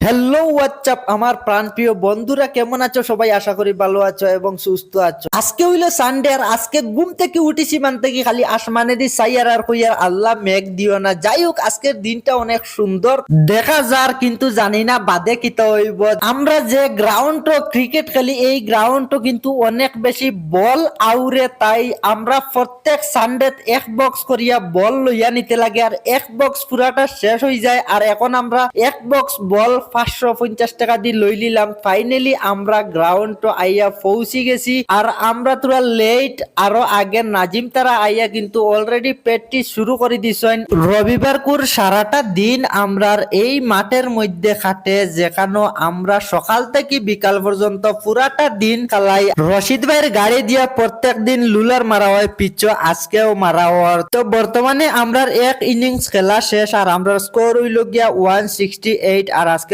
Hello WhatsApp আমার প্রাণপ্রিয় বন্ধুরা, কেমন আছো সবাই? আশা করি ভালো আছো এবং সুস্থ আছো। আজকে হইলো সানডে, আর আজকে ঘুম থেকে উঠেছি মানতে কি খালি আসমানে দি সাইয়ার আর কইয়ার আল্লাহ মেঘ দিও না। যাই হোক, আজকের দিনটা অনেক সুন্দর দেখা যার, কিন্তু জানি না বাদে কিতা হইব। আমরা যে গ্রাউন্ড ক্রিকেট খেলি, এই গ্রাউন্ড কিন্তু অনেক বেশি বল আউরে, তাই আমরা প্রত্যেক সানডে এক বক্স করিয়া বল লইয়া নিতে লাগে, আর এক বক্স পুরাটা শেষ হয়ে যায়। আর এখন আমরা এক বক্স বল 550 টাকা দিয়ে লই নিলাম। ফাইনালি আমরা গ্রাউন্ড আইয়া পৌঁছি গেছি, আর আমরা তোরা লেট আরো আগে নাজিম তারা আইয়া কিন্তু অলরেডি প্র্যাকটিস শুরু করে দিছেন। রবিবার কুর সারাটা দিন আমরা এই মাঠের মধ্যে খাটে, যেখানে আমরা সকাল থেকে বিকাল পর্যন্ত পুরাটা দিন কালাই। রশিদ ভাইয়ের গাড়ি দিয়া প্রত্যেক দিন লুলার মারা হয়, পিচ আজকেও মারা হওয়ার। তো বর্তমানে আমরা এক ইনিংস খেলা শেষ, আর আমরা স্কোর হইল গিয়া 168। আর আজকের